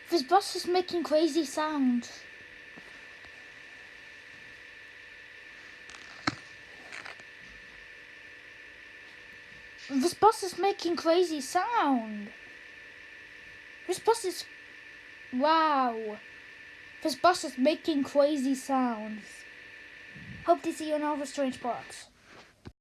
This bus is making crazy sounds. This bus is making crazy sound. This bus is... Wow. This bus is making crazy sounds. Hope to see you in all the strange parts.